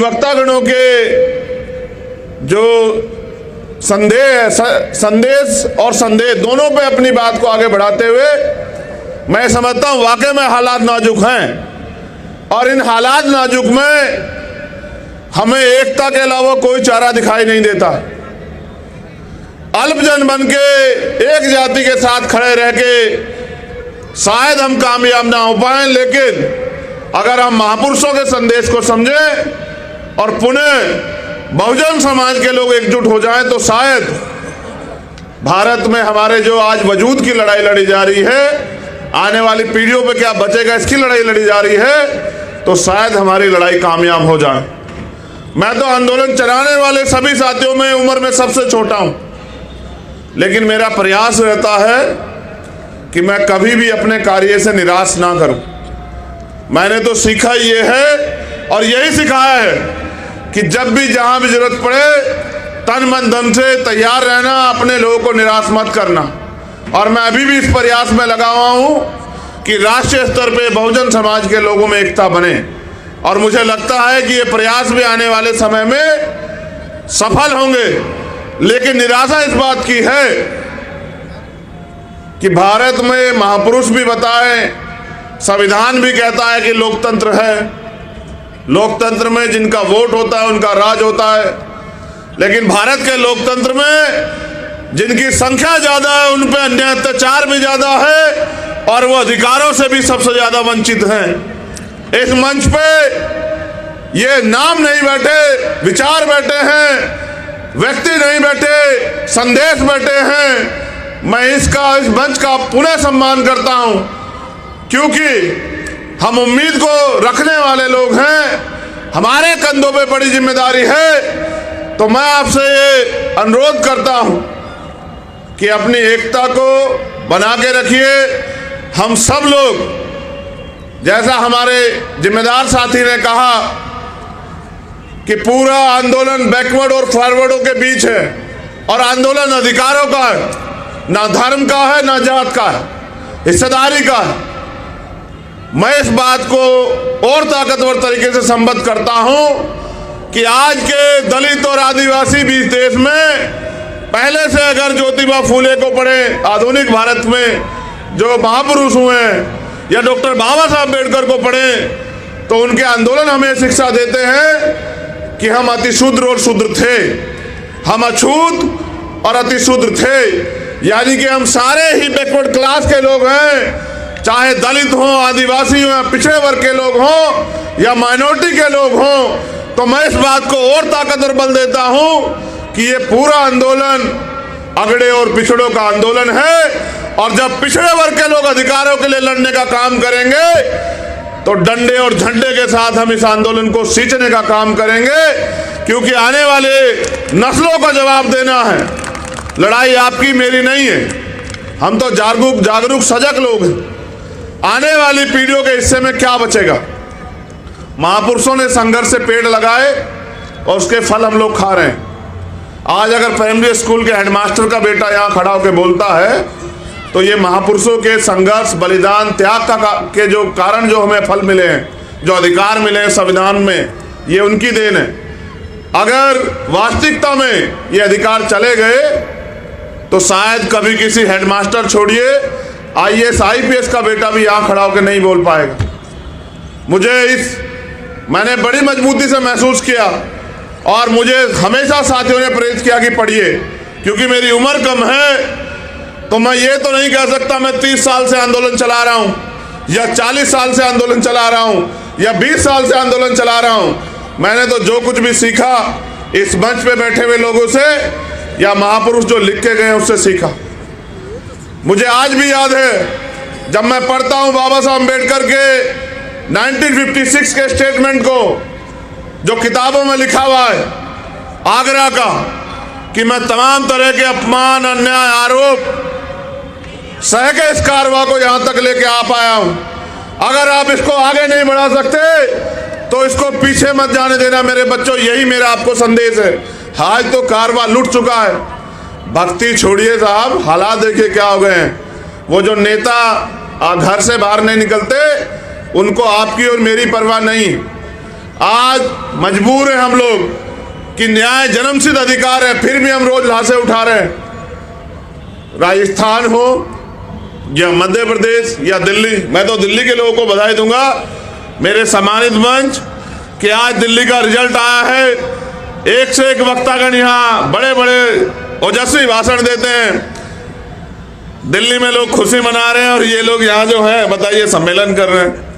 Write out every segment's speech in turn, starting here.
अधिवक्तागणों के जो संदेश और संदेह दोनों पे अपनी बात को आगे बढ़ाते हुए मैं समझता हूं वाकई में हालात नाजुक हैं और इन हालात नाजुक में हमें एकता के अलावा कोई चारा दिखाई नहीं देता। अल्पजन बन के एक जाति के साथ खड़े रह के शायद हम कामयाब ना हो पाए, लेकिन अगर हम महापुरुषों के संदेश को समझें और पुनः बहुजन समाज के लोग एकजुट हो जाएं तो शायद भारत में हमारे जो आज वजूद की लड़ाई लड़ी जा रही है, आने वाली पीढ़ियों पे क्या बचेगा इसकी लड़ाई लड़ी जा रही है, तो शायद हमारी लड़ाई कामयाब हो जाए। मैं तो आंदोलन चलाने वाले सभी साथियों में उम्र में सबसे छोटा हूं, लेकिन मेरा प्रयास रहता है कि मैं कभी भी अपने कार्य से निराश ना करूं। मैंने तो सीखा ये है और यही सिखाया है कि जब भी जहां भी जरूरत पड़े तन मन धन से तैयार रहना, अपने लोगों को निराश मत करना। और मैं अभी भी इस प्रयास में लगा हुआ हूं कि राष्ट्रीय स्तर पे बहुजन समाज के लोगों में एकता बने, और मुझे लगता है कि ये प्रयास भी आने वाले समय में सफल होंगे। लेकिन निराशा इस बात की है कि भारत में महापुरुष भी बताए, संविधान भी कहता है कि लोकतंत्र है, लोकतंत्र में जिनका वोट होता है उनका राज होता है, लेकिन भारत के लोकतंत्र में जिनकी संख्या ज्यादा है उन पे अन्याय अत्याचार भी ज्यादा है और वो अधिकारों से भी सबसे ज्यादा वंचित हैं। इस मंच पे ये नाम नहीं बैठे, विचार बैठे हैं, व्यक्ति नहीं बैठे, संदेश बैठे हैं। मैं इस मंच का पुनः सम्मान करता हूं, क्योंकि हम उम्मीद को रखने वाले लोग हैं, हमारे कंधों पे बड़ी जिम्मेदारी है। तो मैं आपसे ये अनुरोध करता हूं कि अपनी एकता को बना के रखिए। हम सब लोग, जैसा हमारे जिम्मेदार साथी ने कहा कि पूरा आंदोलन बैकवर्ड और फॉरवर्डों के बीच है और आंदोलन अधिकारों का है, ना धर्म का है ना जात का है, हिस्सेदारी का है। मैं इस बात को और ताकतवर तरीके से संबद्ध करता हूं कि आज के दलित और आदिवासी भी इस देश में पहले से अगर ज्योतिबा फूले को पढ़े, आधुनिक भारत में जो महापुरुष हुए हैं, या डॉक्टर बाबा साहब अम्बेडकर को पढ़े, तो उनके आंदोलन हमें शिक्षा देते हैं कि हम अति शूद्र और शूद्र थे, हम अछूत और अति शूद्र थे, यानी कि हम सारे ही बैकवर्ड क्लास के लोग हैं, चाहे दलित हो, आदिवासी हो, या पिछड़े वर्ग के लोग हों या माइनॉरिटी के लोग हों। तो मैं इस बात को और ताकतवर बल देता हूं कि ये पूरा आंदोलन अगड़े और पिछड़ों का आंदोलन है, और जब पिछड़े वर्ग के लोग अधिकारों के लिए लड़ने का काम करेंगे तो डंडे और झंडे के साथ हम इस आंदोलन को सींचने का काम करेंगे, क्योंकि आने वाले नस्लों को जवाब देना है। लड़ाई आपकी मेरी नहीं है, हम तो जागरूक सजग लोग हैं। आने वाली पीढ़ियों के हिस्से में क्या बचेगा? महापुरुषों ने संघर्ष से पेड़ लगाए और उसके फल हम लोग खा रहे हैं। आज अगर प्राइमरी स्कूल के हेडमास्टर का बेटा यहाँ खड़ा होकर बोलता है तो ये महापुरुषों के संघर्ष, बलिदान, त्याग के जो कारण जो हमें फल मिले हैं, जो अधिकार मिले हैं संविधान में, ये उनकी देन है। अगर वास्तविकता में ये अधिकार चले गए तो शायद कभी किसी हेडमास्टर छोड़िए IAS IPS का बेटा भी यहाँ खड़ा होकर नहीं बोल पाएगा। मैंने बड़ी मजबूती से महसूस किया और मुझे हमेशा साथियों ने प्रेरित किया कि पढ़िए, क्योंकि मेरी उम्र कम है तो मैं ये तो नहीं कह सकता मैं 30 साल से आंदोलन चला रहा हूँ, या 40 साल से आंदोलन चला रहा हूँ, या 20 साल से आंदोलन चला रहा हूँ। मैंने तो जो कुछ भी सीखा इस मंच पे बैठे हुए लोगों से या महापुरुष जो लिख के गए उससे सीखा। मुझे आज भी याद है जब मैं पढ़ता हूँ बाबा साहब अम्बेडकर के 1956 के स्टेटमेंट को, जो किताबों में लिखा हुआ है आगरा का, कि मैं तमाम तरह के अपमान, अन्याय, आरोप सह के इस कारवा को यहां तक लेके आ पाया हूं। अगर आप इसको आगे नहीं बढ़ा सकते तो इसको पीछे मत जाने देना मेरे बच्चों, यही मेरा आपको संदेश है। आज तो कारवा लुट चुका है, भक्ति छोड़िए साहब, हालात देखिए क्या हो गए हैं। वो जो नेता घर से बाहर नहीं निकलते उनको आपकी और मेरी परवाह नहीं। आज मजबूर हैं हम लोग कि न्याय जन्मसिद्ध अधिकार है, फिर भी हम रोज लाशें उठा रहे हैं। राजस्थान हो या मध्य प्रदेश या दिल्ली, मैं तो दिल्ली के लोगों को बधाई दूंगा, मेरे सम्मानित मंच, कि आज दिल्ली का रिजल्ट आया है। एक से एक वक्तागण यहाँ बड़े बड़े ओजस्वी भाषण देते हैं। दिल्ली में लोग खुशी मना रहे हैं और ये लोग यहाँ जो है बताइए सम्मेलन कर रहे हैं।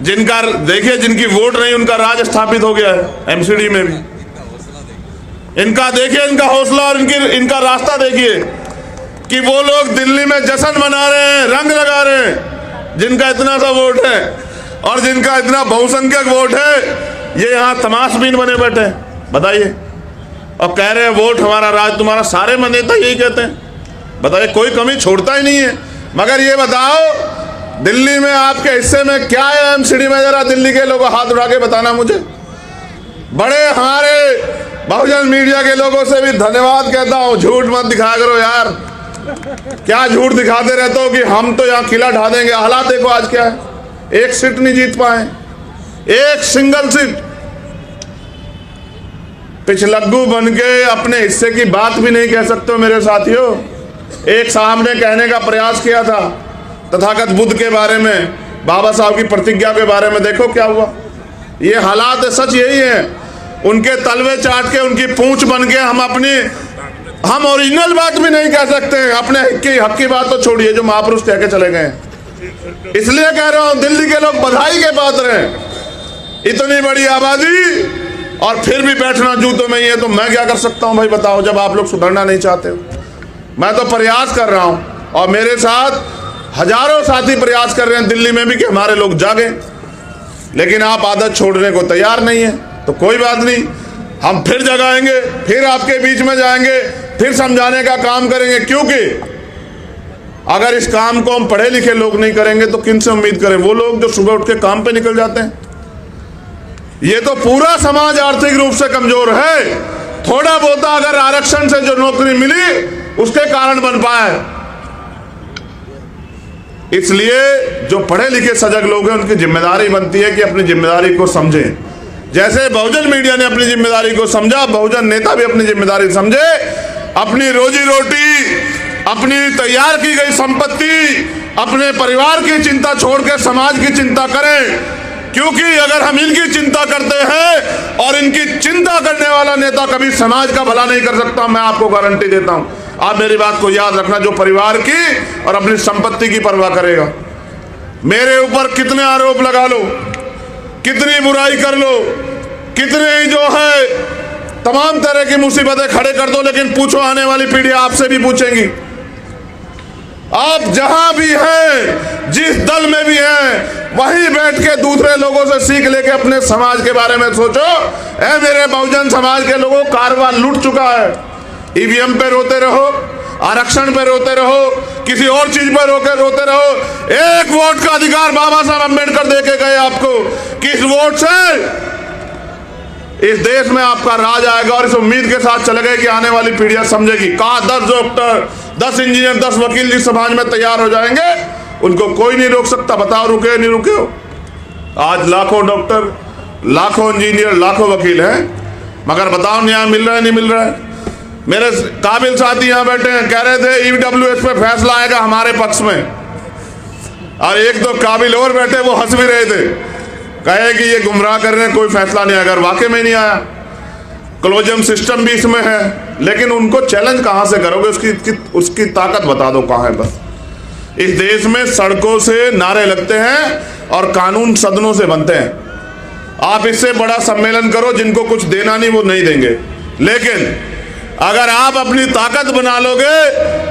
जिनका देखिए, जिनकी वोट नहीं उनका राज स्थापित हो गया है एमसीडी में भी। इनका देखिए, इनका हौसला और इनका रास्ता देखिए कि वो लोग दिल्ली में जश्न मना रहे हैं, रंग लगा रहे हैं, जिनका इतना सा वोट है और जिनका इतना बहुसंख्यक वोट है, ये यहाँ तमाशबीन बने बैठे बताइए, और कह रहे हैं वोट हमारा राज तुम्हारा। सारे नेता यही कहते हैं, बताइए, कोई कमी छोड़ता ही नहीं है। मगर ये बताओ दिल्ली में आपके हिस्से में क्या है एमसीडी में? जरा दिल्ली के लोगों हाथ उठा के बताना मुझे। बड़े हमारे बहुजन मीडिया के लोगों से भी धन्यवाद कहता हूँ, झूठ मत दिखाया करो यार। क्या झूठ दिखाते रहते हो कि हम तो यहाँ किला ढा देंगे। हालात देखो आज क्या है, एक सीट नहीं जीत पाए, एक सिंगल सीट। पिछलग्गू बन के अपने हिस्से की बात भी नहीं कह सकते हो मेरे साथियों। एक साहब ने कहने का प्रयास किया था तथागत बुद्ध के बारे में, बाबा साहब की प्रतिज्ञा के बारे में, देखो क्या हुआ। ये हालात सच यही है। उनके तलवे चाट के, उनकी पूंछ बन के हम ओरिजिनल बात भी नहीं कह सकते हैं। अपने हक की बात तो छोड़िए, जो महापुरुष कह के चले गए। इसलिए कह रहा हूं दिल्ली के लोग बधाई के पात्र हैं। इतनी बड़ी आबादी और फिर भी बैठना जूतों में ही है, तो मैं क्या कर सकता हूं भाई बताओ, जब आप लोग सुधरना नहीं चाहते हो। मैं तो प्रयास कर रहा हूं और मेरे साथ हजारों साथी प्रयास कर रहे हैं दिल्ली में भी कि हमारे लोग जागे, लेकिन आप आदत छोड़ने को तैयार नहीं है। तो कोई बात नहीं, हम फिर जगाएंगे, फिर आपके बीच में जाएंगे, फिर समझाने का काम करेंगे। क्योंकि अगर इस काम को हम पढ़े लिखे लोग नहीं करेंगे तो किन से उम्मीद करें? वो लोग जो सुबह उठ के काम पे निकल जाते हैं। ये तो पूरा समाज आर्थिक रूप से कमजोर है। थोड़ा बहुत अगर आरक्षण से जो नौकरी मिली उसके कारण बन पाया है। इसलिए जो पढ़े लिखे सजग लोग हैं उनकी जिम्मेदारी बनती है कि अपनी जिम्मेदारी को समझें। जैसे बहुजन मीडिया ने अपनी जिम्मेदारी को समझा, बहुजन नेता भी अपनी जिम्मेदारी समझे। अपनी रोजी रोटी, अपनी तैयार की गई संपत्ति, अपने परिवार की चिंता छोड़कर समाज की चिंता करें। क्योंकि अगर हम इनकी चिंता करते हैं, और इनकी चिंता करने वाला नेता कभी समाज का भला नहीं कर सकता, मैं आपको गारंटी देता हूं। आप मेरी बात को याद रखना, जो परिवार की और अपनी संपत्ति की परवाह करेगा। मेरे ऊपर कितने आरोप लगा लो, कितनी बुराई कर लो, कितने जो है तमाम तरह की मुसीबतें खड़े कर दो, लेकिन पूछो आने वाली पीढ़ी आपसे भी पूछेंगी। आप जहां भी हैं, जिस दल में भी हैं, वहीं बैठ के दूसरे लोगों से सीख लेके अपने समाज के बारे में सोचो। ऐ मेरे बहुजन समाज के लोगों, कारवां लूट चुका है। ईवीएम पे रोते रहो, आरक्षण पे रोते रहो, किसी और चीज पर रोते रहो। एक वोट का अधिकार बाबा साहब अम्बेडकर दे के गए आपको। किस वोट से इस देश में आपका राज आएगा, और इस उम्मीद के साथ चले गए कि आने वाली पीढ़ियां समझेगी। कहा 10 डॉक्टर, 10 इंजीनियर, 10 वकील जिस समाज में तैयार हो जाएंगे, उनको कोई नहीं रोक सकता। बताओ रुके नहीं रुके हो? आज लाखों डॉक्टर, लाखों इंजीनियर, लाखों वकील हैं, मगर बताओ न्याय मिल रहा है नहीं मिल रहा है? मेरे काबिल साथी यहाँ बैठे हैं, कह रहे थे ईडब्ल्यूएस पे फैसला आएगा हमारे पक्ष में, और एक दो काबिल और बैठे, वो हंस भी रहे थे, कहे कि ये गुमराह कर रहे हैं, कोई फैसला नहीं आएगा। वाकई में नहीं आया। क्लोजम सिस्टम भी इसमें है, लेकिन उनको चैलेंज कहां से करोगे? उसकी ताकत बता दो कहां है। बस इस देश में सड़कों से नारे लगते हैं और कानून सदनों से बनते हैं। आप इससे बड़ा सम्मेलन करो, जिनको कुछ देना नहीं वो नहीं देंगे, लेकिन अगर आप अपनी ताकत बना लोगे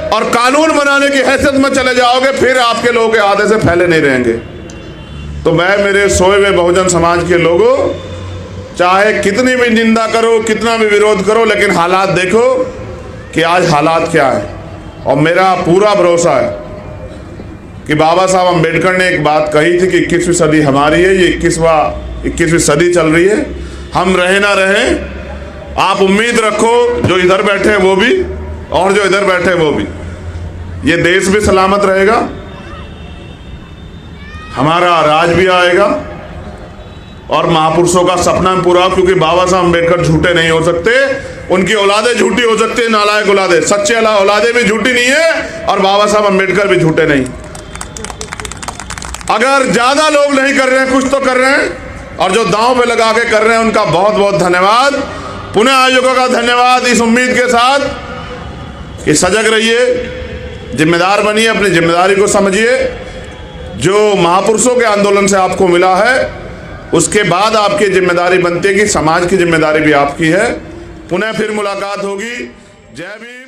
और कानून बनाने की हैसियत में चले जाओगे, फिर आपके लोग आधे से फैले नहीं रहेंगे। तो मैं मेरे सोए हुए बहुजन समाज के लोगों, चाहे कितनी भी निंदा करो, कितना भी विरोध करो, लेकिन हालात देखो कि आज हालात क्या है। और मेरा पूरा भरोसा है कि बाबा साहब अम्बेडकर ने एक बात कही थी कि 21वीं सदी हमारी है, ये 21वीं सदी चल रही है। हम रहे ना रहे, आप उम्मीद रखो, जो इधर बैठे हैं वो भी और जो इधर बैठे हैं वो भी, ये देश भी सलामत रहेगा, हमारा राज भी आएगा, और महापुरुषों का सपना पूरा, क्योंकि बाबा साहब अम्बेडकर झूठे नहीं हो सकते, उनकी औलादे झूठी हो सकती है, नालायक औलादे, सच्चे औलादे भी झूठी नहीं है और बाबा साहब अम्बेडकर भी झूठे नहीं। अगर ज्यादा लोग नहीं कर रहे हैं, कुछ तो कर रहे हैं, और जो दांव पे लगा के कर रहे हैं उनका बहुत बहुत धन्यवाद। पुणे आयोजकों का धन्यवाद, इस उम्मीद के साथ कि सजग रहिए, जिम्मेदार बनिए, अपनी जिम्मेदारी को समझिए। जो महापुरुषों के आंदोलन से आपको मिला है उसके बाद आपकी जिम्मेदारी बनती है कि समाज की जिम्मेदारी भी आपकी है। पुनः फिर मुलाकात होगी। जय भीम।